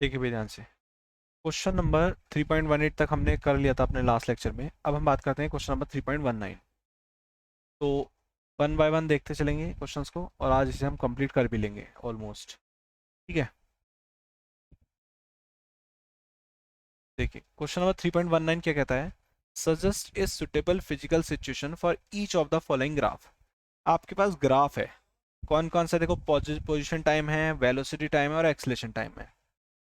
देखिए भाई ध्यान से, क्वेश्चन नंबर 3.18 तक हमने कर लिया था अपने लास्ट लेक्चर में। अब हम बात करते हैं क्वेश्चन नंबर 3.19। तो वन बाय वन देखते चलेंगे क्वेश्चंस को, और आज इसे हम कंप्लीट कर भी लेंगे ऑलमोस्ट। ठीक है, देखिए क्वेश्चन नंबर 3.19 क्या कहता है। Suggest a suitable physical situation for each of the following graph. आपके पास ग्राफ है, कौन कौन सा, देखो पोजिशन टाइम है, वेलोसिटी टाइम है और एक्सलेशन टाइम है।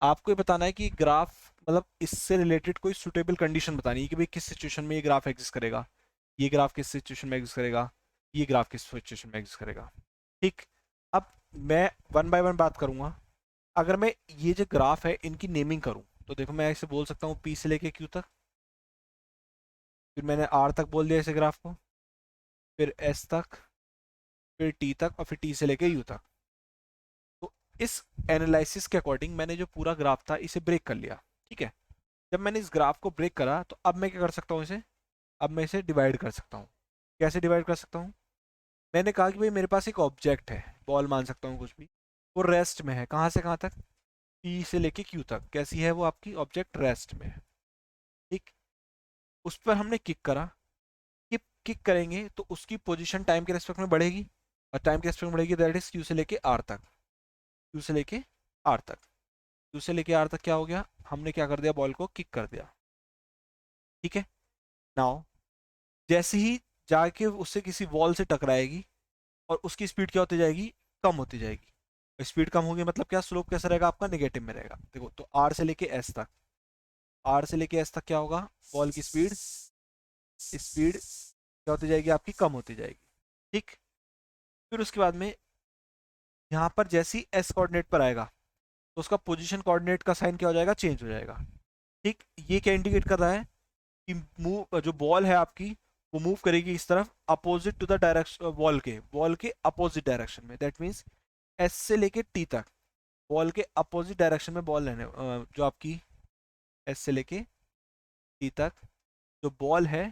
आपको ये बताना है कि ग्राफ मतलब इससे रिलेटेड कोई सुटेबल कंडीशन बतानी है कि भाई किस सिचुएशन में ये ग्राफ एग्जिस्ट करेगा, ये ग्राफ किस सिचुएशन में एग्जिस्ट करेगा, ये ग्राफ किस सिचुएशन में एग्जिस्ट करेगा। ठीक, अब मैं वन बाय वन बात करूंगा। अगर मैं ये जो ग्राफ है इनकी नेमिंग करूं तो देखो मैं इसे बोल सकता हूँ पी से लेके क्यू तक, फिर मैंने आर तक बोल दिया इसे ग्राफ को, फिर एस तक, फिर टी तक, और फिर टी से लेके यू तक। तो इस एनालिसिस के अकॉर्डिंग मैंने जो पूरा ग्राफ था इसे ब्रेक कर लिया। ठीक है, जब मैंने इस ग्राफ को ब्रेक करा तो अब मैं क्या कर सकता हूँ इसे, अब मैं इसे डिवाइड कर सकता हूँ। कैसे डिवाइड कर सकता हूँ, मैंने कहा कि भाई मेरे पास एक ऑब्जेक्ट है, बॉल मान सकता हूँ कुछ भी, वो रेस्ट में है, कहाँ से कहाँ तक, पी से लेके क्यू तक। कैसी है वो आपकी ऑब्जेक्ट, रेस्ट में है। ठीक, उस पर हमने किक करा, किक किक करेंगे तो उसकी पोजीशन टाइम के रेस्पेक्ट में बढ़ेगी, और टाइम के रेस्पेक्ट में बढ़ेगी, दैट इज क्यू से लेके आर तक, क्यू से लेके आर तक। क्यू से लेके आर तक क्या हो गया, हमने क्या कर दिया, बॉल को किक कर दिया। ठीक है, नाउ जैसे ही जाके उससे किसी वॉल से टकराएगी और उसकी स्पीड क्या होती जाएगी, कम होती जाएगी। स्पीड कम होगी मतलब क्या, स्लोप कैसा रहेगा आपका, नेगेटिव में रहेगा। देखो तो आर से लेके एस तक, आर से लेके एस तक क्या होगा, बॉल की स्पीड स्पीड क्या होती जाएगी आपकी, कम होती जाएगी। ठीक, फिर उसके बाद में यहाँ पर जैसे ही एस कोऑर्डिनेट पर आएगा तो उसका पोजीशन कोऑर्डिनेट का साइन क्या हो जाएगा, चेंज हो जाएगा। ठीक, ये क्या इंडिकेट कर रहा है कि मूव, जो बॉल है आपकी वो मूव करेगी इस तरफ, opposite to the direction, ball के अपोजिट डायरेक्शन में। दैट मीन्स एस से लेके टी तक बॉल के अपोजिट डायरेक्शन में बॉल लेने, जो आपकी एस से लेके टी तक जो बॉल है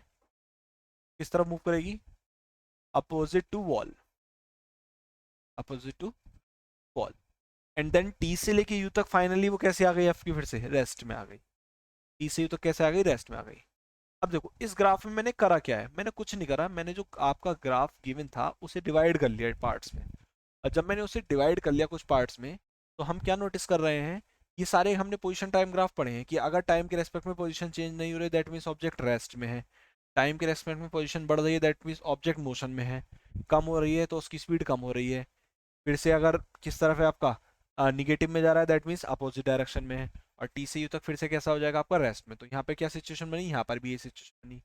किस तरफ मूव करेगी, opposite to wall, opposite to wall. And then T से लेके यू तक फाइनली वो कैसे आ गई आपकी, फिर से रेस्ट में आ गई। टी से यू तक कैसे आ गई, रेस्ट में आ गई। अब देखो इस ग्राफ में मैंने करा क्या है, मैंने कुछ नहीं करा, मैंने जो आपका ग्राफ गिवन था उसे डिवाइड कर लिया पार्ट्स में। और जब मैंने उसे डिवाइड कर लिया कुछ पार्ट्स में, तो हम क्या नोटिस कर रहे हैं, ये सारे हमने पोजीशन टाइम ग्राफ पढ़े हैं कि अगर टाइम के रेस्पेक्ट में पोजीशन चेंज नहीं हो रही दैट मीन्स ऑब्जेक्ट रेस्ट में है, टाइम के रेस्पेक्ट में पोजीशन बढ़ रही है दैट मीन्स ऑब्जेक्ट मोशन में है, कम हो रही है तो उसकी स्पीड कम हो रही है, फिर से अगर किस तरफ है आपका, निगेटिव में जा रहा है दैट मीन्स अपोजिट डायरेक्शन में है, और टी से यू तक फिर से कैसा हो जाएगा आपका, रेस्ट में। तो यहाँ पे क्या सिचुएशन बनी, यहाँ पर भी ये सिचुएशन बनी।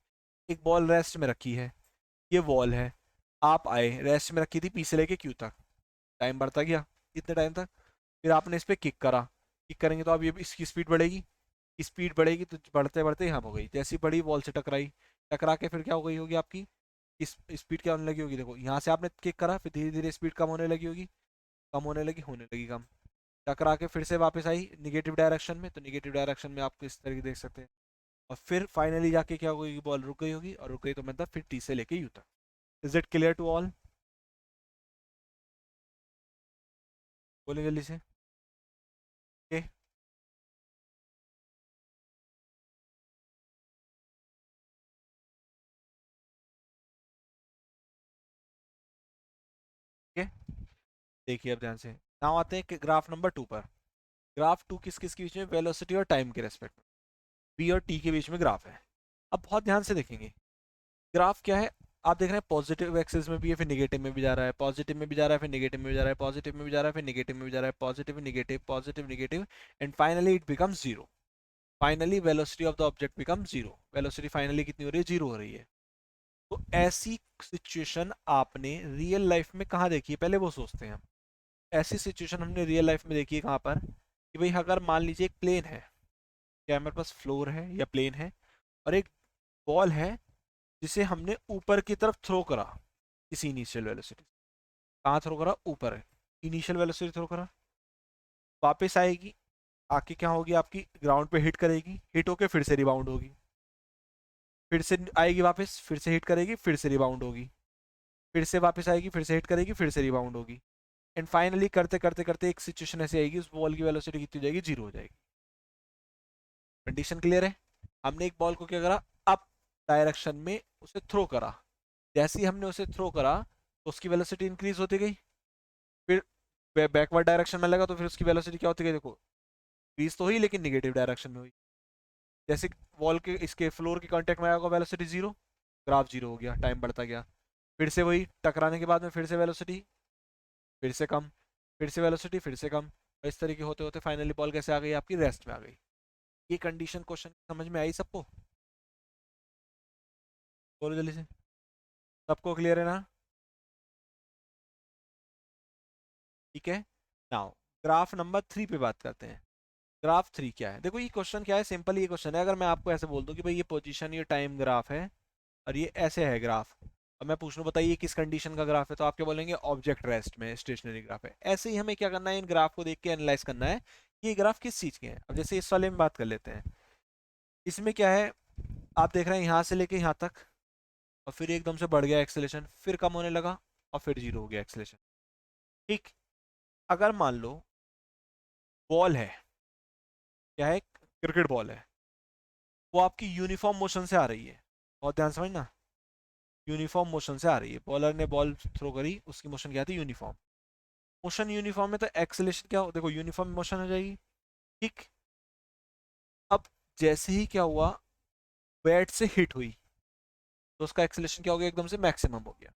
एक बॉल रेस्ट में रखी है, ये वॉल है, आप आए, रेस्ट में रखी थी पी से लेके क्यू तक, टाइम बढ़ता गया इतने टाइम तक, फिर आपने इस पर किक करा, किक करेंगे तो अब ये इसकी स्पीड बढ़ेगी, स्पीड बढ़ेगी तो बढ़ते बढ़ते यहाँ हो गई, जैसी बड़ी बॉल से टकराई, टकरा के फिर क्या हो गई होगी आपकी, इस स्पीड क्या होने लगी होगी, देखो यहाँ से आपने किक करा फिर धीरे धीरे स्पीड कम होने लगी होगी, कम होने लगी कम, टकरा के फिर से वापस आई निगेटिव डायरेक्शन में, तो निगेटिव डायरेक्शन में आप इस तरीके देख सकते हैं। और फिर फाइनली जाके क्या होगी, बॉल रुक गई होगी, और रुक गई तो मतलब फिर टी से लेके यू तक। Is it clear to all, बोले जल्दी से। ओके, ठीक है, देखिए अब ध्यान से। नाउ आते हैं ग्राफ नंबर 2 पर। ग्राफ 2 किस किस के बीच में, वेलोसिटी और टाइम के रेस्पेक्ट में, बी और टी के बीच में ग्राफ है। अब बहुत ध्यान से देखेंगे ग्राफ क्या है। आप देख रहे हैं पॉजिटिव एक्सिस में भी है, फिर निगेटिव में भी जा रहा है, पॉजिटिव में भी जा रहा है, फिर निगेटिव में भी जा रहा है, पॉजिटिव में भी जा रहा है, फिर निगेटिव में भी जा रहा है, positive negative positive negative, and finally it becomes zero. Finally velocity of the object become zero, velocity finally कितनी हो रही है, जीरो हो रही है। तो ऐसी सिचुएशन आपने रियल लाइफ में कहाँ देखी है, पहले वो सोचते हैं हम। ऐसी सिचुएशन हमने रियल लाइफ में देखी है कहाँ पर, कि भाई अगर मान लीजिए एक प्लेन है, क्या हमारे पास फ्लोर है या प्लेन है, और एक बॉल है जिसे हमने ऊपर की तरफ थ्रो करा किसी इनिशियल वेलोसिटी। कहाँ थ्रो करा, ऊपर है, इनिशियल वेलोसिटी थ्रो करा, वापस आएगी, आके क्या होगी आपकी, ग्राउंड पे हिट करेगी, हिट होके फिर से रिबाउंड होगी, फिर से आएगी वापस, फिर से हिट करेगी, फिर से रिबाउंड होगी, फिर से वापस आएगी, फिर से हिट करेगी, फिर से रिबाउंड होगी, एंड फाइनली करते करते करते एक सिचुएशन ऐसी आएगी उस बॉल की वेलोसिटी कितनी हो जाएगी, जीरो हो जाएगी। कंडीशन क्लियर है? हमने एक बॉल को क्या करा, अप डायरेक्शन में उसे थ्रो करा, जैसे ही हमने उसे थ्रो करा तो उसकी वेलोसिटी इंक्रीज होती गई, फिर बैकवर्ड डायरेक्शन में लगा तो फिर उसकी वेलोसिटी क्या होती गई, देखो इंक्रीज तो हुई लेकिन निगेटिव डायरेक्शन में हुई। जैसे वॉल के इसके फ्लोर के कांटेक्ट में आया होगा वेलोसिटी जीरो, ग्राफ जीरो हो गया, टाइम बढ़ता गया। फिर से वही टकराने के बाद में फिर से वेलोसिटी, फिर से कम, फिर से वेलोसिटी, फिर से कम, और इस तरीके होते होते फाइनली बॉल कैसे आ गई, आपकी रेस्ट में आ गई। ये कंडीशन क्वेश्चन समझ में आई सबको? बोलो जल्दी से, सबको क्लियर है ना? ठीक है। नाउ ग्राफ नंबर 3 पे बात करते हैं। ग्राफ 3 क्या है? देखो ये क्वेश्चन क्या है, सिंपल ये क्वेश्चन है। अगर मैं आपको ऐसे बोल दूं कि भाई ये पोजीशन, ये टाइम ग्राफ है और ये ऐसे है ग्राफ, अब मैं पूछ लूं बताइए किस कंडीशन का ग्राफ है, तो आप क्या बोलेंगे, ऑब्जेक्ट रेस्ट में स्टेशनरी ग्राफ है। ऐसे ही हमें क्या करना है, इन ग्राफ को देख के एनालाइज करना है कि ये ग्राफ किस चीज के हैं। अब जैसे इस वाले में बात कर लेते हैं, इसमें क्या है, आप देख रहे हैं यहाँ से लेके यहाँ तक, और फिर एकदम से बढ़ गया एक्सेलेरेशन, फिर कम होने लगा, और फिर जीरो हो गया एक्सेलेरेशन। ठीक। अगर मान लो बॉल है, क्या है, क्रिकेट बॉल है, वो आपकी यूनिफॉर्म मोशन से आ रही है, बहुत ध्यान से समझना, यूनिफॉर्म मोशन से आ रही है। बॉलर ने बॉल थ्रो करी, उसकी मोशन क्या थी, यूनिफॉर्म मोशन। यूनिफॉर्म में तो एक्सेलेरेशन क्या हो, देखो यूनिफॉर्म मोशन हो जाएगी। ठीक। अब जैसे ही क्या हुआ, बैट से हिट हुई, तो उसका एक्सेलेरेशन क्या हो गया, एकदम से मैक्सिमम हो गया।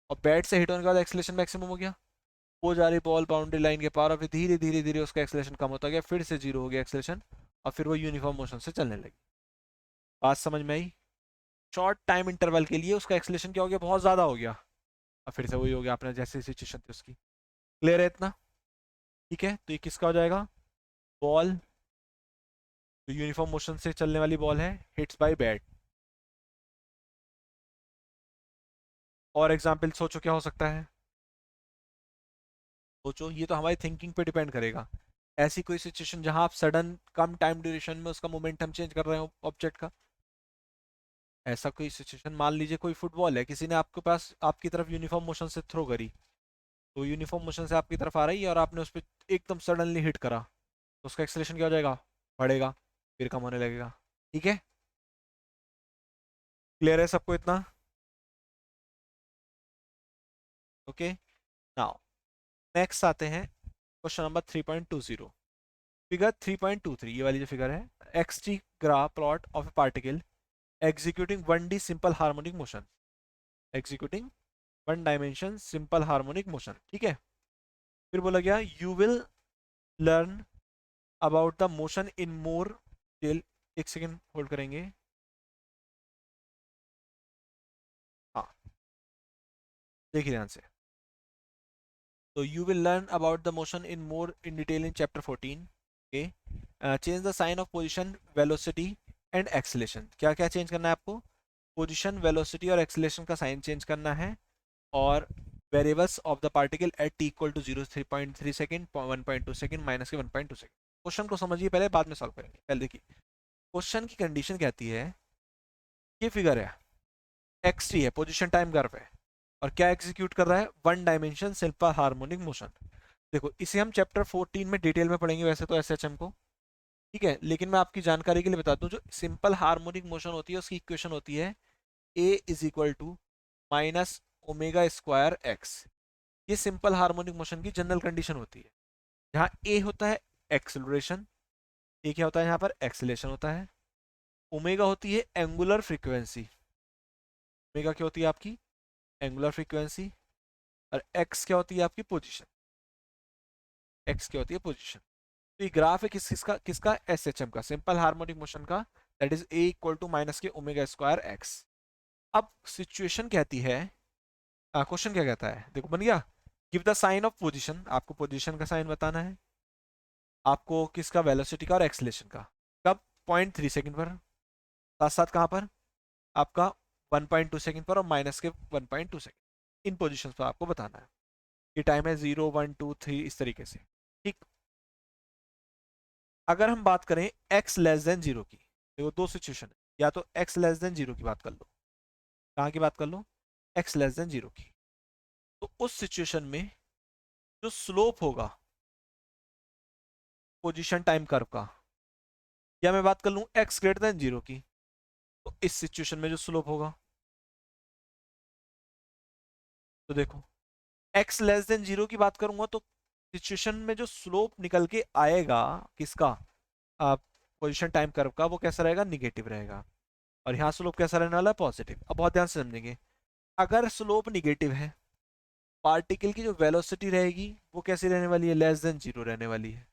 और बैट से हिट होने के बाद एक्सेलेरेशन मैक्सिमम हो गया, वो जा रही बॉल बाउंड्री लाइन के पार, और फिर धीरे धीरे धीरे उसका एक्सेलेरेशन कम होता गया, फिर से जीरो हो गया एक्सेलेरेशन, और फिर वो यूनिफॉर्म मोशन से चलने लगी। बात समझ में आई? शॉर्ट टाइम इंटरवल के लिए उसका एक्सेलेरेशन क्या हो गया, बहुत ज्यादा हो गया, और फिर से वही हो गया अपने जैसे सिचुएशन थी उसकी। क्लियर है इतना? ठीक है, तो ये किसका हो जाएगा, बॉल जो यूनिफॉर्म मोशन से चलने वाली बॉल है, हिट्स बाय बैट। और एग्जाम्पल सोचो क्या हो सकता है, सोचो, ये तो हमारी थिंकिंग पे डिपेंड करेगा। ऐसी कोई सिचुएशन जहां आप सडन कम टाइम ड्यूरेशन में उसका मोमेंटम चेंज कर रहे हो ऑब्जेक्ट का। ऐसा कोई सिचुएशन, मान लीजिए कोई फुटबॉल है, किसी ने आपके पास आपकी तरफ यूनिफॉर्म मोशन से थ्रो करी, तो यूनिफॉर्म मोशन से आपकी तरफ आ रही है और आपने उस पर एकदम सडनली हिट करा, तो उसका एक्सेलेरेशन क्या हो जाएगा, बढ़ेगा, फिर कम होने लगेगा। ठीक है, क्लियर है सबको इतना? ओके। नाउ नेक्स्ट आते हैं क्वेश्चन नंबर 3.20। फिगर 3.23, ये वाली जो फिगर है, X T graph plot of a particle executing 1D simple harmonic motion, executing one dimension simple harmonic motion. ठीक है। फिर बोला गया you will learn about the motion in more detail. एक सेकेंड होल्ड करेंगे। हाँ, देखिए ध्यान से। तो you will learn about the motion in more in detail in chapter 14। Okay. Change the sign of position, velocity and acceleration. क्या क्या change करना है आपको, पोजिशन, वेलोसिटी और एक्सलेशन का साइन चेंज करना है। और variables of the particle at T equal to 0, 3.3 second, 1.2 second, minus के 1.2 सेकेंड। क्वेश्चन को समझिए पहले, बाद में सॉल्व करेंगे। पहले देखिए, क्वेश्चन की कंडीशन कहती है, ये फिगर है, एक्स टी है, पोजिशन टाइम कर्व है, और क्या एग्जीक्यूट कर रहा है, one dimension simple harmonic motion. देखो इसे हम चैप्टर 14 में डिटेल में पढ़ेंगे वैसे तो एसएचएम को। ठीक है, लेकिन मैं आपकी जानकारी के लिए बता दूं, जो सिंपल हार्मोनिक मोशन होती है उसकी इक्वेशन होती है A is equal to minus omega square X. ये सिंपल हार्मोनिक मोशन की जनरल कंडीशन होती है, जहाँ ए होता है एक्सेलरेशन, ए क्या होता है यहाँ पर, एक्सेलेशन होता है। ओमेगा होती है एंगुलर फ्रीक्वेंसी, ओमेगा क्या होती है आपकी, एंगुलर फ्रीक्वेंसी। और एक्स क्या होती है आपकी, पोजीशन, एक्स क्या होती है, पोजीशन। तो ये ग्राफ है किसका किसका, एस एच एम का, सिंपल हार्मोनिक मोशन का, that is a equal to minus के ओमेगा स्क्वायर एक्स। अब सिचुएशन कहती है, क्वेश्चन क्या कहता है, देखो बन गया, give the sign of position, आपको पोजीशन का साइन बताना है, आपको किसका, वेलोसिटी का और एक्सलेशन का। कब, 0.3 सेकंड पर, साथ साथ कहाँ पर, आपका 1.2 सेकंड पर, और माइनस के 1.2 सेकंड, इन पोजिशन पर आपको बताना है। ये टाइम है 0, 1, 2, 3 इस तरीके से। ठीक। अगर हम बात करें x लेस देन जीरो की, देखो दो सिचुएशन है, या तो x लेस देन जीरो की बात कर लो, कहाँ की बात कर लो, x लेस देन जीरो की। तो उस सिचुएशन में जो स्लोप होगा पोजीशन टाइम कर्व का, या मैं बात कर लूँ x ग्रेटर देन 0 की, तो इस सिचुएशन में जो स्लोप होगा, तो देखो x लेस देन 0 की बात करूंगा तो सिचुएशन में जो स्लोप निकल के आएगा किसका, पोजिशन टाइम कर्व का, वो कैसा रहेगा, निगेटिव रहेगा। और यहाँ स्लोप कैसा रहने वाला है, पॉजिटिव। अब बहुत ध्यान से समझेंगे, अगर स्लोप निगेटिव है, पार्टिकल की जो वेलोसिटी रहेगी वो कैसी रहने वाली है, लेस देन 0 रहने वाली है,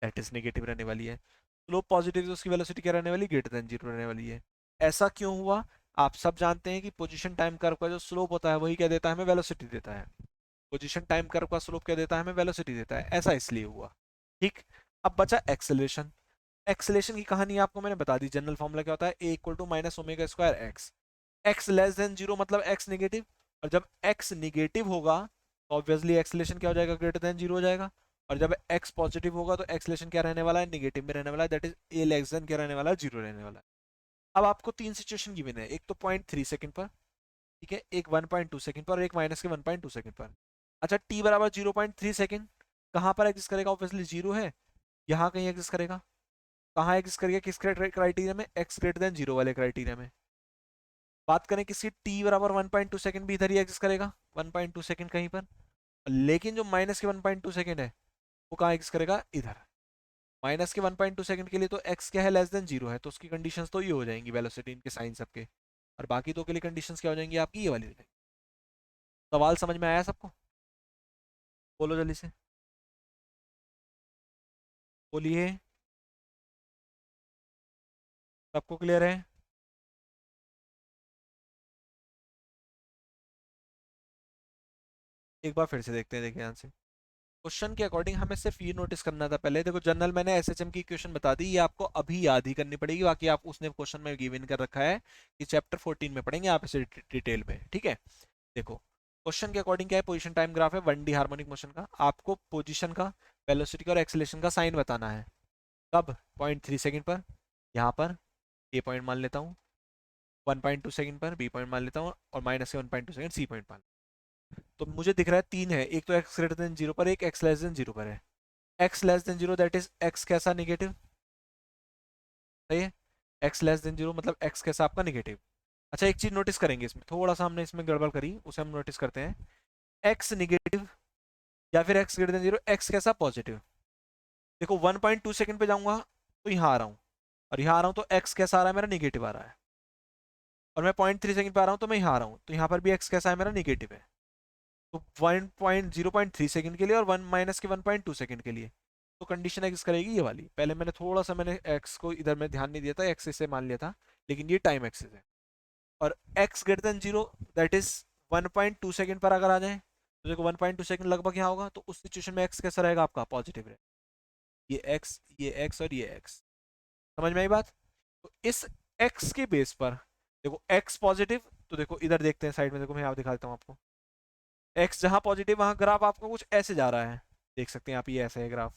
दैट इज नेगेटिव रहने वाली है। स्लोप पॉजिटिव तो उसकी वेलोसिटी क्या रहने वाली, ग्रेटर देन 0 रहने वाली है। ऐसा क्यों हुआ, आप सब जानते हैं कि पोजीशन टाइम कर्व का जो स्लोप होता है वही क्या देता है, हमें वेलोसिटी देता है। पोजीशन टाइम कर्व का स्लोप क्या देता है, हमें वेलोसिटी देता है, ऐसा इसलिए हुआ। ठीक। अब बचा एक्सेलरेशन। एक्सेलरेशन की कहानी आपको मैंने बता दी, जनरल फॉर्मूला क्या होता है, A equal to minus omega square X. X less than 0 मतलब एक्स निगेटिव, और जब एक्स निगेटिव होगा तो ऑब्वियसली एक्सेलरेशन क्या हो जाएगा, ग्रेटर देन 0 हो जाएगा। और जब एक्स पॉजिटिव होगा तो एक्सेलरेशन क्या रहने वाला है, निगेटिव में रहने वाला है, that is A less than क्या रहने वाला है, 0 रहने वाला है। अब आपको तीन सिचुएशन गिवन है, एक तो 0.3 सेकंड पर, ठीक है, एक 1.2 सेकंड पर, और एक माइनस के 1.2 सेकंड पर। अच्छा, t बराबर 0.3 सेकंड कहाँ पर एग्जिस्ट करेगा, ऑब्वियसली 0 है, यहाँ कहीं एग्जिस्ट करेगा। कहाँ एग्जिस्ट करेगा, किस क्राइटेरिया में, एक्स ग्रेटर देन 0 वाले क्राइटेरिया में। बात करें किसकी, t बराबर 1.2 सेकंड भी इधर ही एग्जिस्ट करेगा, 1.2 सेकंड कहीं पर। लेकिन जो माइनस के 1.2 सेकंड है वो कहाँ एग्जिस्ट करेगा, इधर। माइनस के 1.2 सेकंड के लिए तो x क्या है, लेस देन 0 है, तो उसकी कंडीशंस तो ये हो जाएंगी, वेलोसिटी इनके साइन सबके। और बाकी दो के लिए कंडीशंस क्या हो जाएंगी आपकी, ये वाली हो जाएंगी। सवाल समझ में आया सबको, बोलो जल्दी से, बोलिए, सबको क्लियर है। एक बार फिर से देखते हैं, देखिए ध्यान से। क्वेश्चन के अकॉर्डिंग हमें सिर्फ ये नोटिस करना था, पहले देखो जनरल मैंने एसएचएम की इक्वेशन बता दी, ये आपको अभी याद ही करनी पड़ेगी, बाकी आप उसने क्वेश्चन में गिवन कर रखा है कि चैप्टर 14 में पढ़ेंगे आप इसे डिटेल में, ठीक है। देखो क्वेश्चन के अकॉर्डिंग क्या है, पोजीशन टाइम ग्राफ है 1D हार्मोनिक मोशन का, आपको पोजीशन का, वेलोसिटी का और एक्सेलरेशन का साइन बताना है। कब, 0.3 सेकंड पर, यहाँ पर ए पॉइंट मान लेता हूँ, 1.2 सेकंड पर बी पॉइंट मान लेता हूँ, और माइनस से 1.2 सेकंड सी पॉइंट मान। तो मुझे दिख रहा है तीन है, एक तो एक्स ग्रेटर देन 0 पर, एक एक्स लेस देन 0 पर है। X less than 0 that is x कैसा, निगेटिव, सही है। एक्स लेस देन 0 मतलब एक्स कैसा आपका, निगेटिव। अच्छा एक चीज नोटिस करेंगे इसमें, थोड़ा सा हमने इसमें गड़बड़ करी, उसे हम नोटिस करते हैं। एक्स निगेटिव या फिर एक्स ग्रेटर देन 0, एक्स कैसा, पॉजिटिव। देखो 1.2 सेकंड पे जाऊंगा तो यहाँ आ रहा हूँ, और यहाँ आ रहा हूँ तो एक्स कैसा आ रहा है मेरा, निगेटिव आ रहा है। और मैं 0.3 सेकंड पे आ रहा हूँ तो मैं यहाँ आ रहा हूँ, तो यहाँ पर भी एक्स कैसा है मेरा, निगेटिव है। तो 0.3 सेकंड के लिए और 1 - के 1.2 सेकंड के लिए, तो कंडीशन एक्स करेगी ये वाली। पहले मैंने थोड़ा सा मैंने एक्स को इधर में ध्यान नहीं दिया था, एक्स से मान लिया था, लेकिन ये टाइम एक्सिस है। और x greater than 0 that is 1.2 second पर अगर आ जाए तो देखो 1.2 सेकंड लगभग यहाँ होगा, तो उस सिचुएशन में एक्स कैसा रहेगा आपका, पॉजिटिव रहेगा। ये एक्स और ये एक्स, समझ में आई बात। तो इस एक्स के बेस पर देखो एक्स पॉजिटिव, तो देखो इधर देखते हैं साइड में, देखो मैं यहाँ दिखा देता हूँ आपको। एक्स जहाँ पॉजिटिव वहां ग्राफ आपको कुछ ऐसे जा रहा है, देख सकते हैं आप, ये ऐसे है ग्राफ।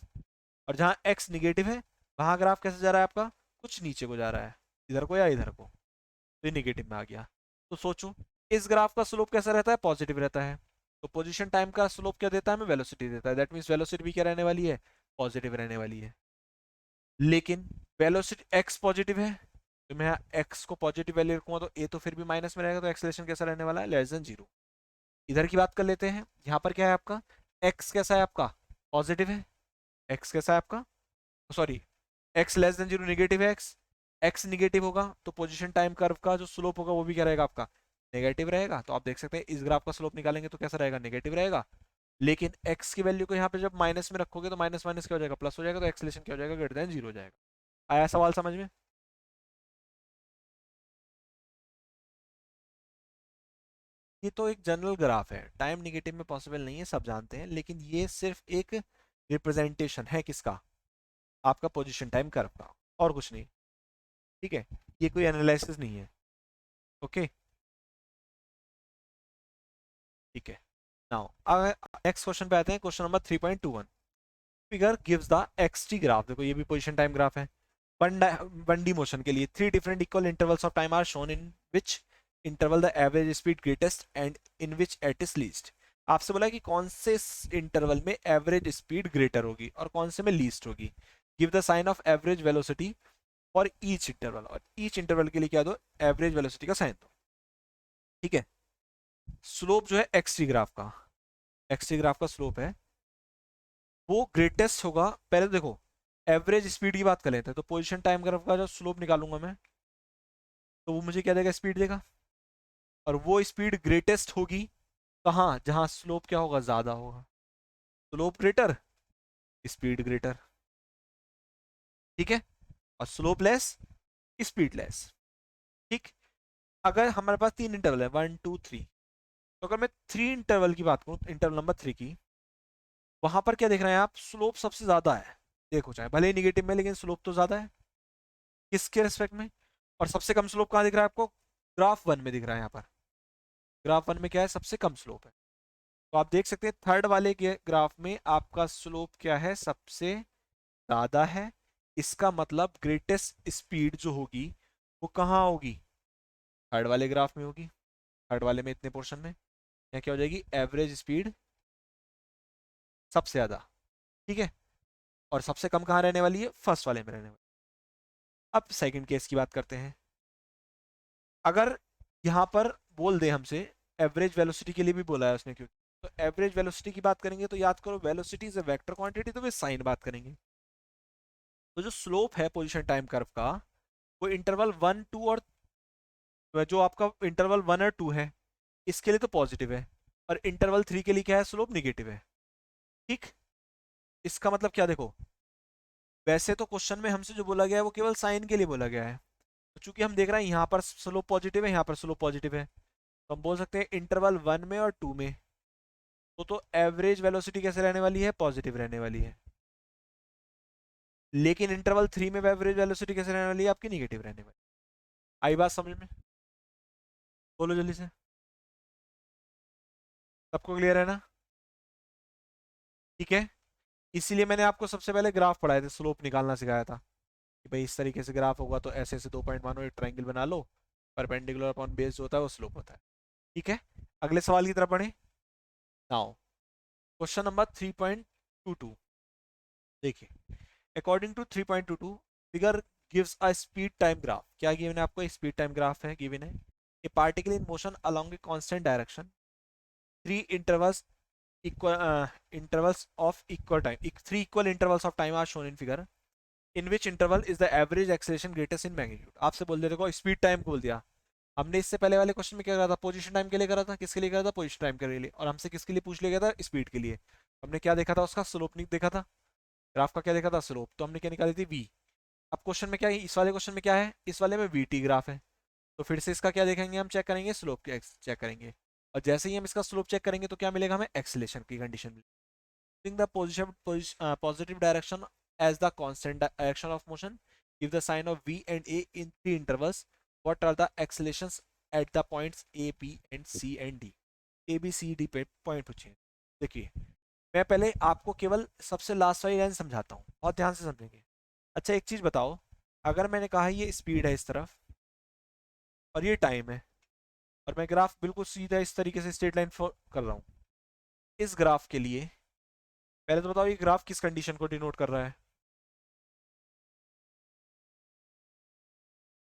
और जहाँ एक्स निगेटिव है वहां ग्राफ कैसे जा रहा है आपका, कुछ नीचे को जा रहा है, इधर को या इधर को, तो ये निगेटिव में आ गया। तो सोचो इस ग्राफ का स्लोप कैसा रहता है, पॉजिटिव रहता है। तो पोजीशन टाइम का स्लोप क्या देता है, हमें वेलोसिटी देता है, दैट मीन्स वेलोसिटी भी क्या रहने वाली है, पॉजिटिव रहने वाली है। लेकिन वेलोसिटी एक्स पॉजिटिव है, तो मैं एक्स को पॉजिटिव वैल्यू रखूंगा तो ए तो फिर भी माइनस में रहेगा, तो एक्सेलरेशन कैसा रहने वाला है, लेस देन 0। इधर की बात कर लेते हैं, यहाँ पर क्या है आपका, एक्स कैसा है आपका, पॉजिटिव है। एक्स कैसा है आपका, sorry, x less than 0 negative है, एक्स एक्स निगेटिव होगा तो पोजीशन टाइम कर्व का जो स्लोप होगा वो भी क्या रहेगा आपका, नेगेटिव रहेगा। तो आप देख सकते हैं इस ग्राफ का स्लोप निकालेंगे तो कैसा रहेगा, नेगेटिव रहेगा। लेकिन एक्स की वैल्यू को यहाँ पे जब माइनस में रखोगे तो माइनस माइनस क्या हो जाएगा, प्लस हो जाएगा, तो एक्सेलेरेशन क्या हो जाएगा, ग्रेटर देन 0 हो जाएगा। आया सवाल समझ में। ये तो एक जनरल ग्राफ है, टाइम निगेटिव में पॉसिबल नहीं है, सब जानते हैं, लेकिन ये सिर्फ एक रिप्रेजेंटेशन है किसका, आपका पोजीशन टाइम कर्व का, और कुछ नहीं, ठीक है। ये कोई एनालिसिस नहीं है, ओके, ठीक है। नाउ नेक्स्ट क्वेश्चन पे आते हैं, question number 3.21। Figure gives the XT graph, देखो ये भी पोजीशन टाइम ग्राफ है। वन डी मोशन के लिए three different equal intervals of time are shown, in which interval the average speed greatest and in which it is least. आपसे बोला कि कौन से इंटरवल में एवरेज स्पीड ग्रेटर होगी और कौन से में लीस्ट होगी। Give the sign of average velocity और ईच इंटरवल, और ईच इंटरवल के लिए क्या दो, एवरेज वेलोसिटी का साइन दो। ठीक है। स्लोप जो है एक्स टी ग्राफ का, एक्स टी ग्राफ का स्लोप है वो ग्रेटेस्ट होगा। पहले तो देखो एवरेज स्पीड की बात कर लेते हैं, तो पोजीशन टाइम ग्राफ का जो स्लोप निकालूंगा मैं, तो वो मुझे क्या देगा, स्पीड देगा। और वो स्पीड ग्रेटेस्ट होगी कहाँ, जहां स्लोप क्या होगा, ज्यादा होगा। Slope greater, speed greater. ठीक है। और स्लोप लेस, स्पीड लेस। ठीक। अगर हमारे पास तीन इंटरवल है, 1 2 3, तो अगर मैं थ्री इंटरवल की बात करूं, इंटरवल नंबर 3 की, वहां पर क्या देख रहे हैं आप, स्लोप सबसे ज्यादा है। देखो चाहे भले ही निगेटिव में, लेकिन स्लोप तो ज्यादा है किसके रेस्पेक्ट में। और सबसे कम स्लोप कहाँ दिख रहा है आपको, ग्राफ वन में दिख रहा है। यहाँ पर ग्राफ वन में क्या है, सबसे कम स्लोप है। तो आप देख सकते हैं थर्ड वाले के ग्राफ में आपका स्लोप क्या है, सबसे ज्यादा है। इसका मतलब ग्रेटेस्ट स्पीड जो होगी वो कहाँ होगी, थर्ड वाले ग्राफ में होगी। थर्ड वाले में इतने पोर्शन में यहाँ क्या हो जाएगी, एवरेज स्पीड सबसे ज्यादा। ठीक है। और सबसे कम कहाँ रहने वाली है, फर्स्ट वाले में रहने वाली। अब सेकंड केस की बात करते हैं। अगर यहाँ पर बोल दे हमसे, एवरेज वेलोसिटी के लिए भी बोला है उसने, क्योंकि तो एवरेज वेलोसिटी की बात करेंगे तो याद करो velocity is a vector quantity, तो वे साइन बात करेंगे। तो जो स्लोप है पोजीशन टाइम कर्व का, वो इंटरवल 1 2 और जो आपका इंटरवल 1 और 2 है इसके लिए तो पॉजिटिव है, और इंटरवल 3 के लिए क्या है, स्लोप निगेटिव है। ठीक। इसका मतलब क्या देखो, वैसे तो क्वेश्चन में हमसे जो बोला गया है वो केवल साइन के लिए बोला गया है, तो चूंकि हम देख रहे हैं यहाँ पर स्लोप पॉजिटिव है, यहाँ पर स्लोप पॉजिटिव है, तो हम बोल सकते हैं इंटरवल 1 में और 2 में तो एवरेज वेलोसिटी कैसे रहने वाली है, पॉजिटिव रहने वाली है। लेकिन इंटरवल 3 में एवरेज वेलोसिटी कैसे रहने वाली है, आपकी निगेटिव रहने वाली। आई बात समझ में, बोलो जल्दी से। सबको क्लियर है ना। ठीक है। इसीलिए मैंने आपको सबसे पहले ग्राफ पढ़ाए थे, स्लोप निकालना सिखाया था कि भाई इस तरीके से ग्राफ होगा तो ऐसे ऐसे 2 पॉइंट मानो, एक ट्रायंगल बना लो, परपेंडिकुलर अपॉन बेस जो होता है वो स्लोप होता है। ठीक है। अगले सवाल की तरफ बढ़े। नाउ क्वेश्चन नंबर 3.22, देखिए according to 3.22 figure gives a speed time graph. क्या गिवन है आपको, स्पीड टाइम ग्राफ है गिवन है। A particle in motion along a constant direction, three intervals equal intervals of equal time, three equal intervals of time are shown in figure, in which interval is the average acceleration greatest in magnitude। आपसे बोल दिया, देखो speed time को बोल दिया। हमने इससे पहले वाले क्वेश्चन में क्या करा था, पोजीशन टाइम के लिए करा था, किसके लिए करा था, पोजीशन टाइम के लिए, और हमसे किसके लिए पूछ लिया गया था, स्पीड के लिए। हमने क्या देखा था, उसका स्लोप नहीं देखा था, ग्राफ का क्या देखा था, स्लोप। तो हमने क्या निकाली थी, वी। अब क्वेश्चन में क्या है, इस वाले क्वेश्चन में क्या है, इस वाले में वी टी ग्राफ है, तो फिर से इसका क्या देखेंगे, हम चेक करेंगे, स्लोप चेक करेंगे। और जैसे ही हम इसका स्लोप चेक करेंगे तो क्या मिलेगा हमें, एक्सेलेरेशन की कंडीशन मिलेगी। the positive direction as the constant direction of motion, give the sign of v and a in three intervals, what are the accelerations at the points a b and c and d। a b c d पे point पूछिए। देखिए मैं पहले आपको केवल सबसे last वाली line समझाता हूँ, बहुत ध्यान से समझेंगे। अच्छा एक चीज बताओ, अगर मैंने कहा ये स्पीड है इस तरफ और ये टाइम है, और मैं ग्राफ बिल्कुल सीधा इस तरीके से स्ट्रेट लाइन कर रहा हूँ, इस ग्राफ के लिए पहले तो बताओ ये ग्राफ किस कंडीशन को डिनोट कर रहा है,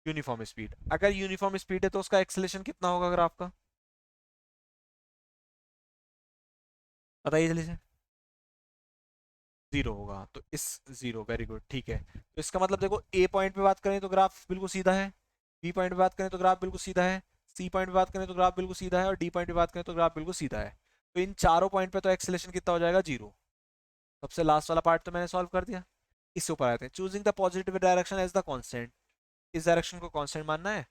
यूनिफॉर्म स्पीड। अगर यूनिफॉर्म स्पीड है तो उसका एक्सेलेरेशन कितना होगा ग्राफ का, बताइए जल्दी से। जीरो होगा, तो इस जीरो, वेरी गुड, ठीक है। तो इसका मतलब देखो ए पॉइंट पे बात करें तो ग्राफ बिल्कुल सीधा है, बी पॉइंट पे बात करें तो ग्राफ बिल्कुल सीधा है, सी पॉइंट पे बात करें तो ग्राफ बिल्कुल सीधा है, और डी पॉइंट पे बात करें तो ग्राफ बिल्कुल सीधा है। तो इन चारों पॉइंट पे तो एक्सेलेरेशन कितना हो जाएगा, जीरो। सबसे लास्ट वाला पार्ट तो मैंने सॉल्व कर दिया। इससे ऊपर आते हैं, choosing the positive direction as the constant, इस डायरेक्शन को कांस्टेंट मानना है।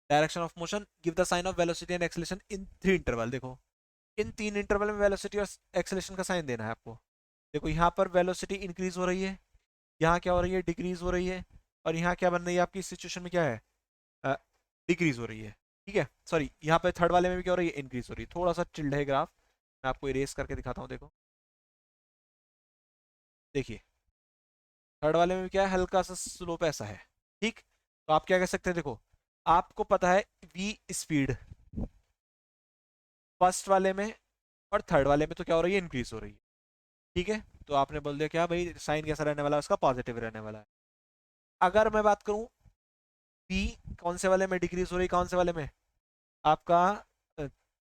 Direction of motion, give the sign of velocity and acceleration in three interval. देखो इन तीन इंटरवल में वेलोसिटी और एक्सेलेरेशन का साइन देना है आपको। देखो यहाँ पर वेलोसिटी इंक्रीज हो रही है, यहाँ क्या हो रही है, डिक्रीज हो रही है, और यहाँ क्या बन रही है आपकी सिचुएशन में, क्या है, डिक्रीज हो रही है। ठीक है, सॉरी यहाँ पे थर्ड वाले में भी क्या हो रही है, इंक्रीज हो रही है। थोड़ा सा चिल्ड है ग्राफ, मैं आपको इरेज करके दिखाता हूँ। देखो देखिए थर्ड वाले में भी क्या है, हल्का सा स्लोप ऐसा है। ठीक। तो आप क्या कह सकते हैं, देखो आपको पता है वी स्पीड फर्स्ट वाले में और थर्ड वाले में तो क्या हो रही है, इंक्रीज हो रही है। ठीक है। तो आपने बोल दिया क्या भाई, साइन कैसा रहने वाला है उसका, पॉजिटिव रहने वाला है। अगर मैं बात करूं पी कौन से वाले में डिक्रीज हो रही है, कौन से वाले में, आपका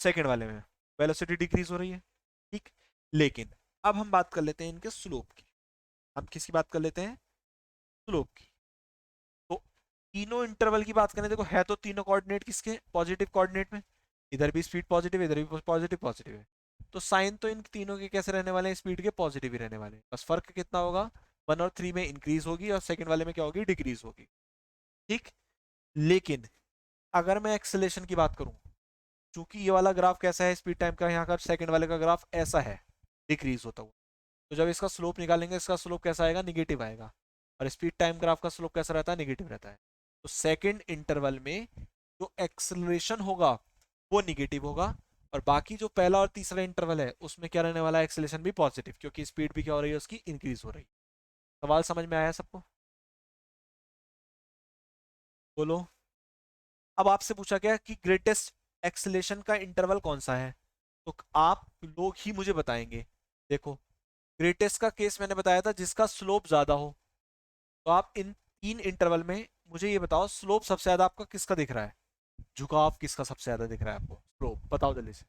सेकंड वाले में वेलोसिटी डिक्रीज हो रही है। ठीक, लेकिन अब हम बात कर लेते हैं इनके स्लोप की। हम किसकी बात कर लेते हैं, स्लोप की। तो तीनों इंटरवल की बात करें, देखो है तो तीनों कोऑर्डिनेट किसके, पॉजिटिव कोऑर्डिनेट में, इधर भी स्पीड पॉजिटिव, इधर भी पॉजिटिव पॉजिटिव है। तो साइन तो इन तीनों के कैसे रहने वाले हैं, स्पीड के पॉजिटिव ही रहने वाले हैं। बस फर्क कितना होगा, 1 और 3 में इंक्रीज होगी और सेकंड वाले में क्या होगी, डिक्रीज होगी। ठीक, लेकिन अगर मैं एक्सेलेरेशन की बात करूं, चूंकि ये वाला ग्राफ कैसा है स्पीड टाइम का, यहाँ का सेकंड वाले का ग्राफ ऐसा है, डिक्रीज होता हुआ, तो जब इसका स्लोप निकालेंगे, इसका स्लोप कैसा आएगा, निगेटिव आएगा। और स्पीड टाइम ग्राफ का स्लोप कैसा रहता है, निगेटिव रहता है। तो सेकंड इंटरवल में जो एक्सेलरेशन होगा वो निगेटिव होगा, और बाकी जो पहला और तीसरा इंटरवल है उसमें क्या रहने वाला है, एक्सेलरेशन भी पॉजिटिव, क्योंकि स्पीड भी क्या हो रही है उसकी, इंक्रीज हो रही है। सवाल समझ में आया सबको, बोलो। अब आपसे पूछा गया कि ग्रेटेस्ट एक्सेलरेशन का इंटरवल कौन सा है, तो आप लोग ही मुझे बताएंगे। देखो, ग्रेटेस्ट का केस मैंने बताया था जिसका स्लोप ज्यादा हो। तो आप इन तीन इंटरवल में मुझे ये बताओ, स्लोप सबसे ज्यादा आपका किसका दिख रहा है, झुकाव किसका सबसे ज्यादा दिख रहा है आपको, स्लोप बताओ जल्दी से।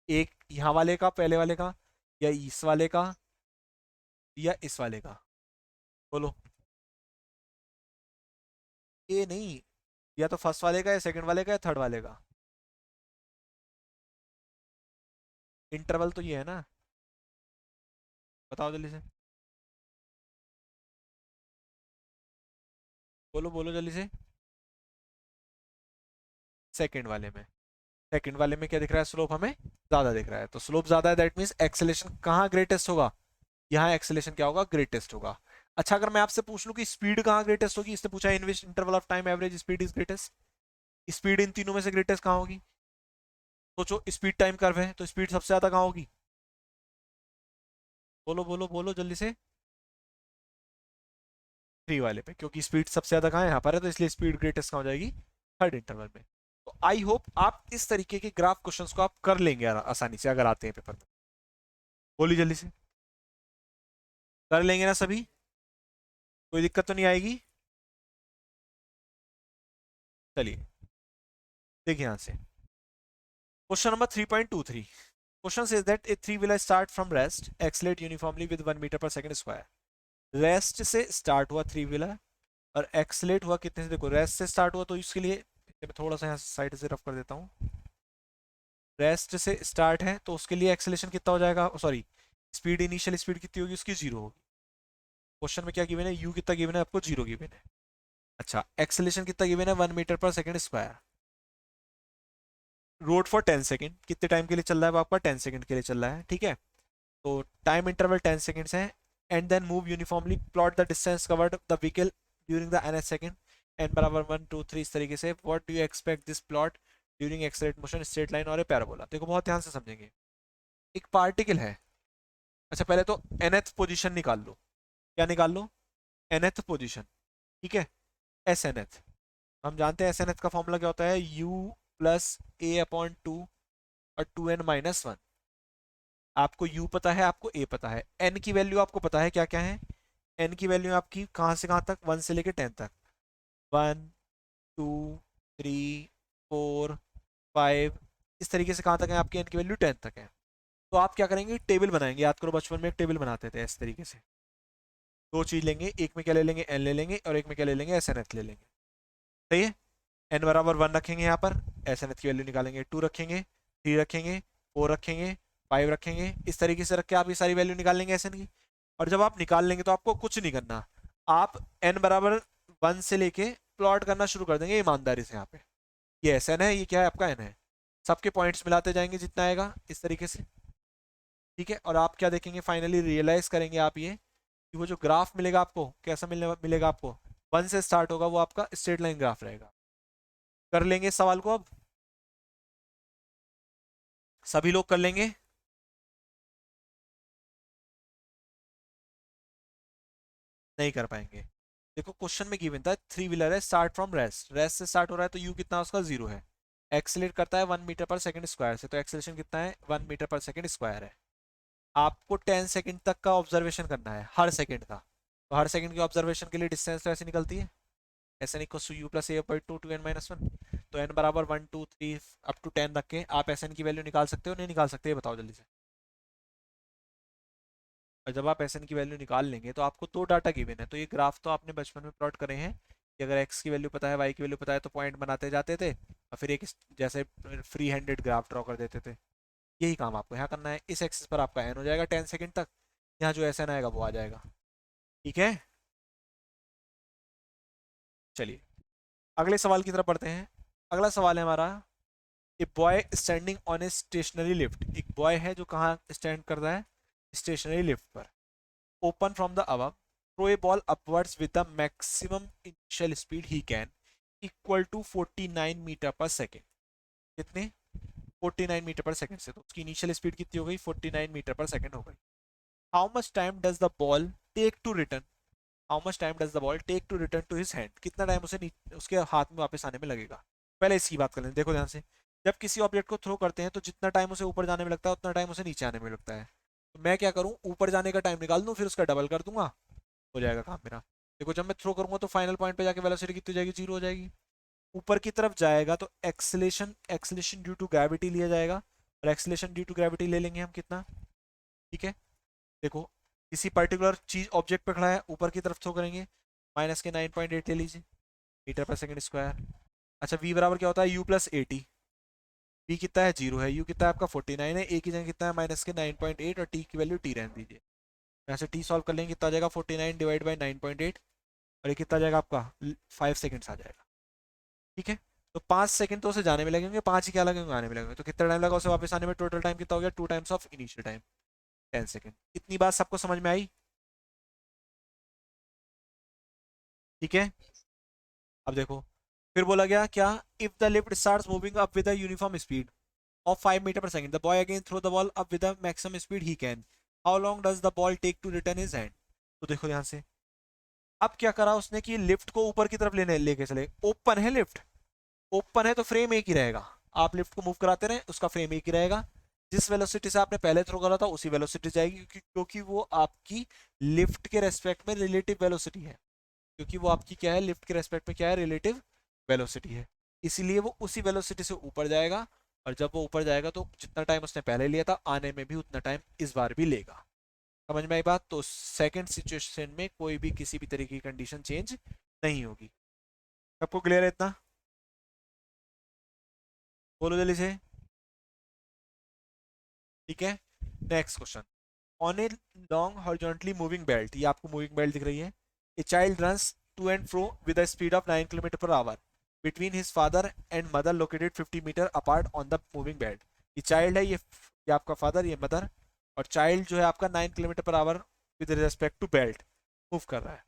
एक यहाँ वाले का, पहले वाले का, या इस वाले का, या इस वाले का, बोलो। ये नहीं, या तो फर्स्ट वाले का, या सेकंड वाले का, या थर्ड वाले का। इंटरवल तो ये है ना, बताओ जल्दी से, बोलो बोलो जल्दी से। सेकंड वाले में, सेकंड वाले में क्या दिख रहा है, स्लोप हमें ज्यादा दिख रहा है। तो स्लोप ज्यादा है, दैट मींस एक्सेलेरेशन कहाँ ग्रेटेस्ट होगा, यहाँ एक्सेलेरेशन क्या होगा, ग्रेटेस्ट होगा। अच्छा, अगर मैं आपसे पूछ लूं कि स्पीड कहाँ ग्रेटेस्ट होगी, इसने पूछा in which interval of time average speed is greatest, speed इन तीनों में से ग्रेटेस्ट कहाँ होगी, सोचो। स्पीड टाइम कर्व है तो स्पीड सबसे ज्यादा कहाँ होगी, बोलो बोलो बोलो जल्दी से। 3 वाले पे, क्योंकि स्पीड सबसे ज्यादा कहाँ है, यहाँ पर है, तो इसलिए स्पीड ग्रेटेस्ट कहाँ हो जाएगी, थर्ड इंटरवल में। तो आई होप आप इस तरीके के ग्राफ क्वेश्चंस को आप कर लेंगे आसानी से, अगर आते हैं पेपर में। बोलिए जल्दी से, कर लेंगे ना सभी, कोई दिक्कत तो नहीं आएगी। चलिए, देखिए यहाँ से question number 3.23। Question says that a three wheeler start from rest accelerate uniformly with 1 metre per second square. Rest से स्टार्ट हुआ थ्री व्हीलर, और एक्सलेट हुआ कितने से, देखो रेस्ट से स्टार्ट हुआ तो इसके लिए मैं थोड़ा सा यहाँ साइड से रफ कर देता हूँ। रेस्ट से स्टार्ट है तो उसके लिए एक्सेलेरेशन कितना हो जाएगा, सॉरी, स्पीड, इनिशियल स्पीड कितनी होगी उसकी, जीरो होगी। क्वेश्चन में क्या गिवन है, यू कितना गिवन है आपको, जीरो गिवन है। अच्छा, एक्सेलेरेशन कितना गिवन है, 1 metre per second square. Road for 10 second, कितने टाइम के लिए चल रहा है वो आपका, 10 सेकेंड के लिए चल रहा है, ठीक है। तो टाइम इंटरवल 10 सेकेंड्स है। And then move uniformly, plot the distance covered the vehicle during the nth second, N बराबर 1 2 3, इस तरीके से। What do you expect this plot during accelerate motion, straight line और ए पैराबोला। देखो बहुत ध्यान से समझेंगे, एक पार्टिकल है। अच्छा, पहले तो nth पोजीशन निकाल लो, क्या निकाल लो, nth पोजीशन, ठीक है, एस एन एथ। हम जानते हैं एस एन एथ का फॉर्मूला क्या होता है, u प्लस ए अपॉन टू और 2n-1। आपको u पता है, आपको a पता है, n की वैल्यू आपको पता है क्या क्या है। n की वैल्यू आपकी कहाँ से कहाँ तक, 1 से लेके 10 तक, 1 2 3 4 5, इस तरीके से कहाँ तक है आपकी n की वैल्यू, 10 तक है। तो आप क्या करेंगे, टेबल बनाएंगे, याद करो बचपन में एक टेबल बनाते थे इस तरीके से। दो चीज लेंगे, एक में क्या ले लेंगे, n ले लेंगे, और एक में क्या ले लेंगे, एस एन एथ ले लेंगे। सही है, n बराबर 1 रखेंगे यहाँ पर, एस एन एथ की वैल्यू निकालेंगे, 2 रखेंगे, 3 रखेंगे, 4 रखेंगे, 5 रखेंगे, इस तरीके से रख के आप ये सारी वैल्यू निकाल लेंगे एस एन की। और जब आप निकाल लेंगे तो आपको कुछ नहीं करना, आप n बराबर 1 से लेके प्लॉट करना शुरू कर देंगे ईमानदारी से। यहाँ पे ये एस एन है, ये क्या है आपका n है, सबके पॉइंट्स मिलाते जाएंगे जितना आएगा इस तरीके से, ठीक है। और आप क्या देखेंगे, फाइनली रियलाइज करेंगे आप ये कि वो जो ग्राफ मिलेगा आपको, कैसा मिलेगा आपको, 1 से स्टार्ट होगा, वो आपका स्ट्रेट लाइन ग्राफ रहेगा। कर लेंगे इस सवाल को अब, सभी लोग कर लेंगे। नहीं कर पाएंगे। देखो क्वेश्चन में गिवन था थ्री व्हीलर है, स्टार्ट फ्रॉम रेस्ट, रेस्ट से स्टार्ट हो रहा है तो यू कितना उसका, जीरो है। एक्सेलेट करता है 1 मीटर पर सेकंड स्क्वायर से, तो एक्सेलेशन कितना है, 1 मीटर पर सेकंड स्क्वायर है। आपको 10 सेकंड तक का ऑब्जर्वेशन करना है, हर सेकंड का। तो हर सेकंड के ऑब्जर्वेशन के लिए डिस्टेंस तो ऐसे निकलती है, S N equal to U plus A by two N minus one. तो एन बराबर 1 2 3 अप टू 10 रख के आप एस एन की वैल्यू निकाल सकते हो नहीं निकाल सकते, ये बताओ जल्दी से। और जब आप एस एन की वैल्यू निकाल लेंगे तो आपको दो डाटा गिवन है, तो ये ग्राफ तो आपने बचपन में प्लॉट करे हैं कि अगर एक्स की वैल्यू पता है वाई की वैल्यू पता है तो पॉइंट बनाते जाते थे और फिर एक जैसे फ्री हैंडेड ग्राफ ड्रॉ कर देते थे। यही काम आपको यहाँ करना है। इस एक्सिस पर आपका एन हो जाएगा 10 सेकंड तक, यहाँ जो एस एन आएगा वो आ जाएगा। ठीक है, चलिए अगले सवाल की तरफ बढ़ते हैं। अगला सवाल है हमारा, a boy standing on a stationary lift. एक बॉय है जो कहाँ स्टैंड कर रहा है, स्टेशनरी लिफ्ट पर। Open from the above, throw a ball upwards with the maximum initial speed he can equal to 49 metre per second. कितने? 49 metre per second से, तो उसकी इनिशियल स्पीड कितनी हो गई? 49 मीटर पर सेकेंड हो गई। How much time does the ball take to return, how much time does the ball take to return to his hand, कितना टाइम उसे उसके हाथ में वापस आने में लगेगा। पहले इसकी बात कर लें, देखो ध्यान से। जब किसी ऑब्जेक्ट को थ्रो करते हैं तो जितना टाइम उसे ऊपर जाने में लगता है उतना टाइम उसे नीचे आने में लगता है। तो मैं क्या करूँ, ऊपर जाने का टाइम निकाल दूँ फिर उसका डबल कर दूंगा, हो जाएगा काम मेरा। देखो जब मैं थ्रो करूंगा तो फाइनल पॉइंट पे जाके वेलोसिटी कितनी हो जाएगी? जीरो हो जाएगी। ऊपर की तरफ जाएगा तो acceleration acceleration due to gravity लिया जाएगा, और एक्सेलेशन ड्यू टू ग्रेविटी ले लेंगे हम कितना। ठीक है, देखो किसी पर्टिकुलर चीज ऑब्जेक्ट पे खड़ा है, ऊपर की तरफ थ्रो करेंगे, माइनस के 9.8 ले लीजिए मीटर पर सेकंड स्क्वायर। अच्छा वी बराबर क्या होता है? U plus A T. V कितना है? जीरो है। यू कितना है आपका? 49 है। ए की जगह कितना है? माइनस के 9.8, और टी की वैल्यू टी रहने दीजिए। यहाँ से टी सॉल्व कर लेंगे, कितना आ जाएगा? 49 डिवाइड बाई 9.8, और ये कितना आ जाएगा आपका? 5 सेकेंड्स आ जाएगा। ठीक है, तो 5 सेकंड तो उसे जाने में लगेंगे, पाँच ही क्या लगेंगे? आने में लगेंगे। तो कितना टाइम लगा उसे वापस आने में? टोटल टाइम कितना हो गया? 2 times of initial time, 10 second. इतनी बात सबको समझ में आई? ठीक है, अब देखो फिर बोला गया क्या, if the lift starts moving up with a uniform speed of 5 meter per second, the boy again throw the ball up with the maximum speed he can, how long does the ball take to return his hand। तो देखो ध्यान से, अब क्या करा उसने कि lift को ऊपर की तरफ लेने लेके चले। ओपन है लिफ्ट, ओपन है तो फ्रेम एक ही रहेगा। आप लिफ्ट को मूव कराते रहे उसका फ्रेम एक ही रहेगा। जिस वेलोसिटी से आपने पहले थ्रो करा था उसी वेलोसिटी जाएगी, क्योंकि वो आपकी लिफ्ट के रेस्पेक्ट में रिलेटिव वेलोसिटी है। क्योंकि वो आपकी क्या है? लिफ्ट के रेस्पेक्ट में क्या है? रिलेटिव वेलोसिटी है। इसीलिए वो उसी वेलोसिटी से ऊपर जाएगा, और जब वो ऊपर जाएगा तो जितना टाइम उसने पहले लिया था आने में भी उतना टाइम इस बार भी लेगा। समझ में आई बात? तो सेकंड सिचुएशन में कोई भी किसी भी तरीके की कंडीशन चेंज नहीं होगी। सबको क्लियर है इतना? बोलो जल्दी से। ठीक है, next question. On a long horizontally moving belt, ये आपको मूविंग बेल्ट दिख रही है। A child runs to and fro with a speed of 9 kilometre per hour between his father and mother located 50 metre apart on the moving belt। ये child है, ये आपका father, ये मदर, और चाइल्ड जो है आपका 9 kilometre per hour with respect to belt move कर रहा है।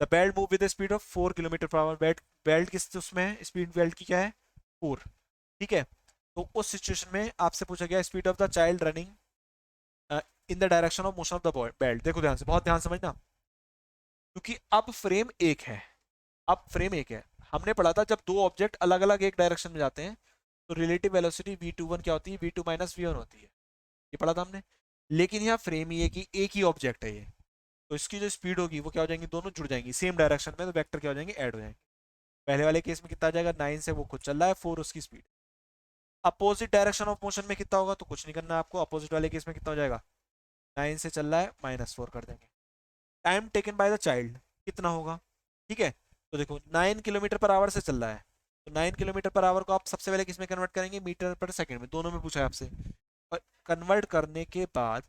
The belt move with speed of 4 kilometre per hour. Belt belt किस उसमें है? स्पीड बेल्ट की क्या है? 4। ठीक है, तो उस सिचुएशन में आपसे पूछा गया speed of the child running in the direction of motion of the belt. देखो ध्यान से, बहुत ध्यान समझना, क्योंकि अब फ्रेम एक है। अब फ्रेम एक है, हमने पढ़ा था जब दो ऑब्जेक्ट अलग अलग एक डायरेक्शन में जाते हैं तो रिलेटिव वेलोसिटी v21 क्या होती है? v2 माइनस v1 होती है, ये पढ़ा था हमने। लेकिन यहाँ फ्रेम ही है कि एक ही ऑब्जेक्ट है ये, तो इसकी जो स्पीड होगी वो क्या हो जाएंगी? दोनों जुड़ जाएंगी सेम डायरेक्शन में, तो वेक्टर क्या हो जाएंगे? ऐड हो जाएंगे। पहले वाले केस में कितना आ जाएगा? 9 से वो खुद चल रहा है, 4 उसकी speed. Opposite direction of motion में कितना होगा? तो कुछ नहीं करना आपको, अपोजिट वाले केस में कितना हो जाएगा? 9 से चल रहा है, -4 कर देंगे। Time taken by the child कितना होगा? ठीक है, तो देखो 9 किलोमीटर पर आवर से चल रहा है, तो 9 किलोमीटर पर आवर को आप सबसे पहले किस में कन्वर्ट करेंगे? मीटर पर सेकंड में, दोनों में पूछा है आपसे। और कन्वर्ट करने के बाद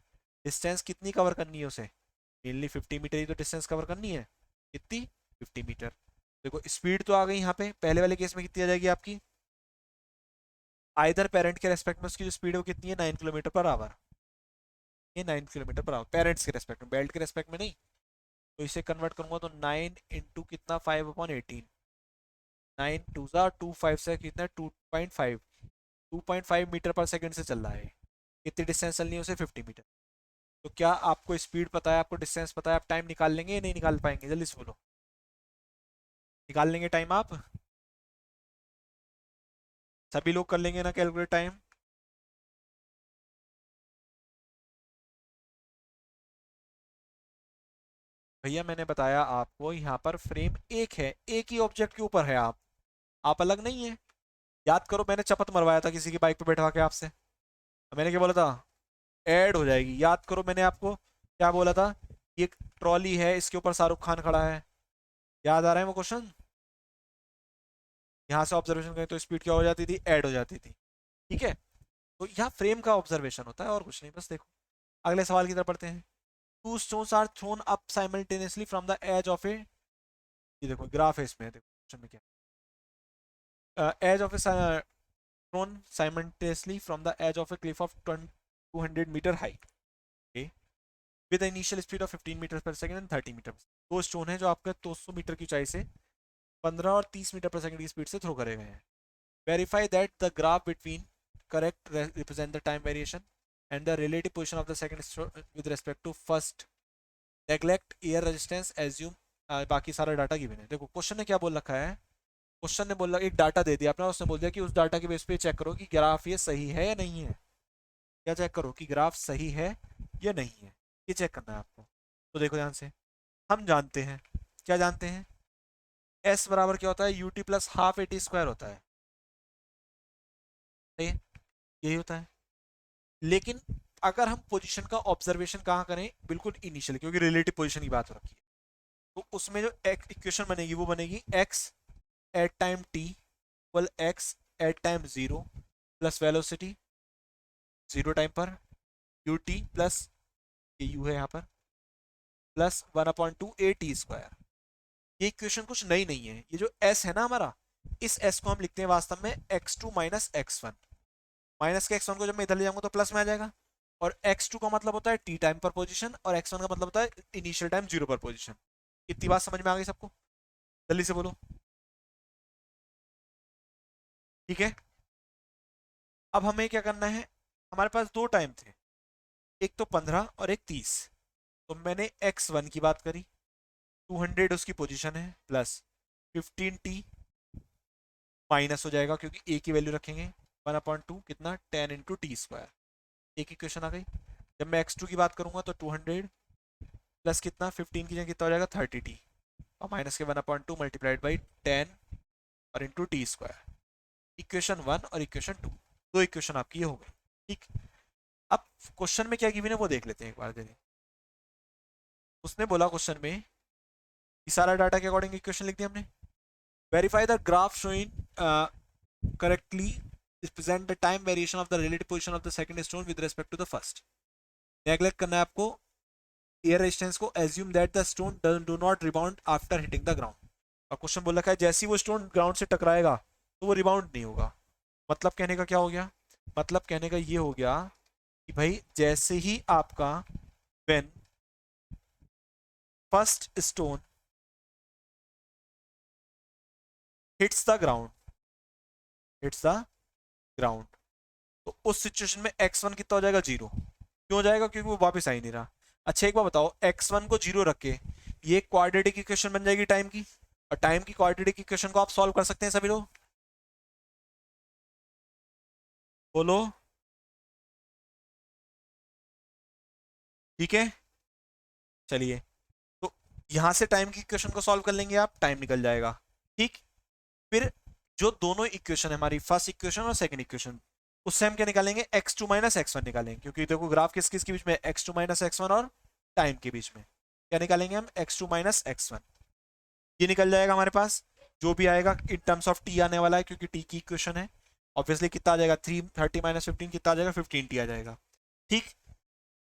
डिस्टेंस कितनी कवर करनी है उसे? मेनली 50 मीटर ही तो डिस्टेंस कवर करनी है। कितनी? 50 मीटर। देखो स्पीड तो आ गई यहाँ पे, पहले वाले केस में कितनी आ जाएगी आपकी? आइदर पेरेंट के रेस्पेक्ट में उसकी जो स्पीड है वो कितनी है? 9 किलोमीटर पर आवर। ये 9 किलोमीटर पर आवर पेरेंट्स के रेस्पेक्ट में, बेल्ट के रेस्पेक्ट में नहीं। तो इसे कन्वर्ट करूंगा तो 9 इंटू कितना? 5/18। 9 2 2 5 से कितना? 2.5। 2.5 मीटर पर सेकंड से चल रहा है। कितनी डिस्टेंस चलनी है उसे? 50 मीटर। तो क्या आपको स्पीड पता है, आपको डिस्टेंस पता है, आप टाइम निकाल लेंगे या नहीं निकाल पाएंगे? जल्दी से बोलो, निकाल लेंगे टाइम आप? सभी लोग कर लेंगे ना कैलकुलेट टाइम? भैया मैंने बताया आपको यहाँ पर फ्रेम एक है, एक ही ऑब्जेक्ट के ऊपर है आप अलग नहीं है। याद करो मैंने चपत मरवाया था किसी की बाइक पे बैठवा के आपसे, मैंने क्या बोला था, ऐड हो जाएगी। याद करो मैंने आपको क्या बोला था, ये ट्रॉली है इसके ऊपर शाहरुख खान खड़ा है, याद आ रहा है वो क्वेश्चन। यहाँ से ऑब्जर्वेशन करें तो स्पीड क्या हो जाती थी, ऐड हो जाती थी। ठीक है, तो यहाँ फ्रेम का ऑब्जर्वेशन होता है और कुछ नहीं, बस देखो। अगले सवाल की तरफ पढ़ते हैं। Two stones are thrown up simultaneously from the edge of a, ये देखो ग्राफ है इसमें, देखो क्वेश्चन में क्या, edge of a thrown simultaneously from the edge of a cliff of 200 metre height, with initial speed of 15 metre per second and 30 metre. दो stone है जो आपका 200 मीटर की ऊंचाई से 15 और 30 मीटर पर सेकंड की स्पीड से थ्रो करे गए हैं। Verify that the graph between correct represent the time variation and the relative position of the second with respect to first, neglect air resistance assume, बाकी सारा डाटा गिवन है। देखो question ने क्या बोल रखा है, क्वेश्चन ने बोला एक डाटा दे दिया अपना, उसने बोल दिया कि उस डाटा के बेस पे चेक करो कि ग्राफ ये सही है या नहीं है। क्या चेक करो कि ग्राफ सही है या नहीं है, ये चेक करना है आपको। तो देखो ध्यान से, हम जानते हैं, क्या जानते हैं, एस बराबर क्या होता है, you T plus half A T square होता है, सही है, यही होता है। लेकिन अगर हम पोजीशन का ऑब्जर्वेशन कहाँ करें, बिल्कुल इनिशियल, क्योंकि रिलेटिव पोजीशन की बात हो रखी है, तो उसमें जो इक्वेशन बनेगी वो बनेगी X at time T equal X at time zero plus velocity zero time पर यू टी प्लस, ये यू है यहाँ पर, प्लस 1/2 ए टी स्क्वायर। ये इक्वेशन कुछ नई नहीं है, ये जो एस है ना हमारा, इस एस को हम लिखते हैं वास्तव में x two minus x one. Minus के एक्स वन को जब मैं इधर ले जाऊंगा तो प्लस में आ जाएगा, और एक्स टू का मतलब होता है टी टाइम पर पोजीशन, और एक्स वन का मतलब होता है इनिशियल टाइम जीरो पर पोजीशन। इतनी बात समझ में आ गई सबको, जल्दी से बोलो। ठीक है, अब हमें क्या करना है, हमारे पास दो टाइम थे, एक तो 15 और एक 30। तो मैंने एक्स वन की बात करी, 200 उसकी पोजीशन है, प्लस 15t माइनस हो जाएगा क्योंकि ए की वैल्यू रखेंगे 1/2 कितना 10 × t², एक इक्वेशन आ गई। जब मैं x2 की बात करूंगा तो 200 प्लस कितना 15 की जगह कितना हो जाएगा 30t, और माइनस के 1/2 मल्टीप्लाइड बाई 10 और इंटू t²। इक्वेशन वन और इक्वेशन टू, दो इक्वेशन आपकी ये हो गई। ठीक, अब क्वेश्चन में क्या गिवन है वो देख लेते हैं एक बार। देखिए उसने बोला क्वेश्चन में कि सारा डाटा के अकॉर्डिंग इक्वेशन लिख दिया हमने। Verify the graph showing correctly represent the time variation of the relative position of the second stone with respect to the first। Neglect करना है आपको एयर रेजिस्टेंस को, assume that the stone do not rebound after hitting the ground. और question बोल रखा है जैसे ही वो स्टोन ग्राउंड से टकराएगा तो वो रिबाउंड नहीं होगा। मतलब कहने का क्या हो गया, मतलब कहने का ये हो गया कि भाई जैसे ही आपका when first stone hits the ground, hits the ground, तो उस सिचुएशन में x1 कितना हो जाएगा, जीरो। क्यों हो जाएगा, क्योंकि वो वापस आ ही नहीं रहा। अच्छा एक बार बताओ, x1 को जीरो रख के ये क्वाड्रेटिक इक्वेशन बन जाएगी टाइम की, और टाइम की क्वाड्रेटिक इक्वेशन को आप सॉल्व कर सकते हैं सभी लोग, बोलो। ठीक है, चलिए, तो यहां से टाइम की इक्वेशन को सॉल्व कर लेंगे आप, टाइम निकल जाएगा। ठीक, फिर जो दोनों इक्वेशन है हमारी, फर्स्ट इक्वेशन और सेकंड इक्वेशन, उससे हम क्या निकालेंगे, x2 माइनस एक्स वन निकालेंगे, क्योंकि देखो ग्राफ किस किस के बीच में, x2 माइनस एक्स वन और टाइम के बीच में। क्या निकालेंगे हम, x2 माइनस एक्स वन, ये निकल जाएगा हमारे पास। जो भी आएगा इन टर्म्स ऑफ टी आने वाला है, क्योंकि टी की इक्वेशन है। ऑब्वियसली कितना आ जाएगा, 30 माइनस 15 कितना आ जाएगा, 15t आ जाएगा। ठीक,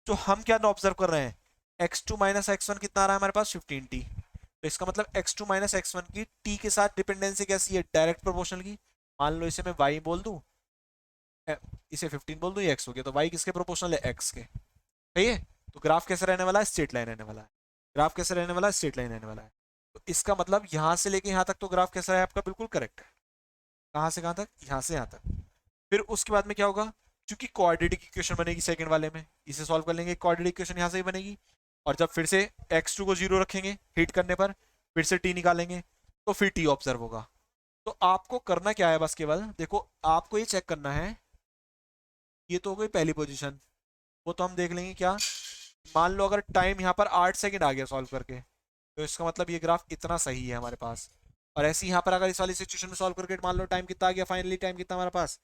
तो हम क्या ऑब्जर्व कर रहे हैं, x2 माइनस एक्स वन कितना आ रहा है हमारे पास, 15t। तो इसका मतलब x2 माइनस एक्स वन की t के साथ डिपेंडेंसी कैसी है, डायरेक्ट प्रोपोर्शनल की। मान लो इसे मैं y बोल दूं, इसे 15 बोल दूं, ये x हो गया, तो y किसके प्रोपोर्शनल है, x के। सही है, तो ग्राफ कैसे रहने वाला है, स्ट्रेट लाइन रहने वाला है। ग्राफ कैसे रहने वाला है, स्ट्रेट लाइन रहने वाला है। तो इसका मतलब यहां से लेके यहां तक तो ग्राफ कैसा है आपका, बिल्कुल करेक्ट है। कहां से कहां तक, यहां से यहां तक। फिर उसके बाद में क्या होगा, क्योंकि क्वाड्रेटिक इक्वेशन बनेगी सेकंड वाले में, इसे सॉल्व कर लेंगे, क्वाड्रेटिक इक्वेशन यहां से ही बनेगी। और जब फिर से x2 को जीरो रखेंगे हिट करने पर, फिर से t निकालेंगे, तो फिर t ऑब्जर्व होगा। तो आपको करना क्या है, बस केवल देखो, आपको ये चेक करना है, ये तो हो गई पहली पोजीशन, वो तो हम देख लेंगे क्या। मान लो अगर टाइम यहाँ पर 8 सेकंड आ गया सॉल्व करके, तो इसका मतलब ये ग्राफ इतना सही है हमारे पास। और ऐसे ही यहाँ पर अगर इस वाली सिचुएशन में सॉल्व करके मान लो टाइम कितना आ गया, फाइनली टाइम कितना हमारे पास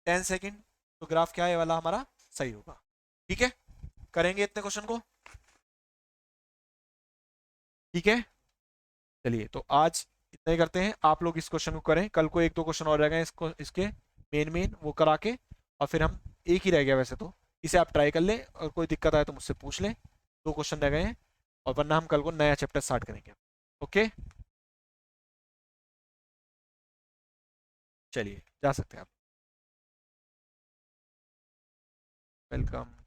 10 सेकेंड, तो ग्राफ क्या है वाला हमारा सही होगा। ठीक है, करेंगे इतने क्वेश्चन को। ठीक है, चलिए तो आज इतना ही करते हैं, आप लोग इस क्वेश्चन को करें, कल को एक दो क्वेश्चन और रह गए इसको इसके मेन मेन वो करा के, और फिर हम एक ही रह गया वैसे तो, इसे आप ट्राई कर लें और कोई दिक्कत आए तो मुझसे पूछ लें। दो क्वेश्चन रह गए हैं, और वरना हम कल को नया चैप्टर स्टार्ट करेंगे। ओके, चलिए जा सकते हैं आप। वेलकम।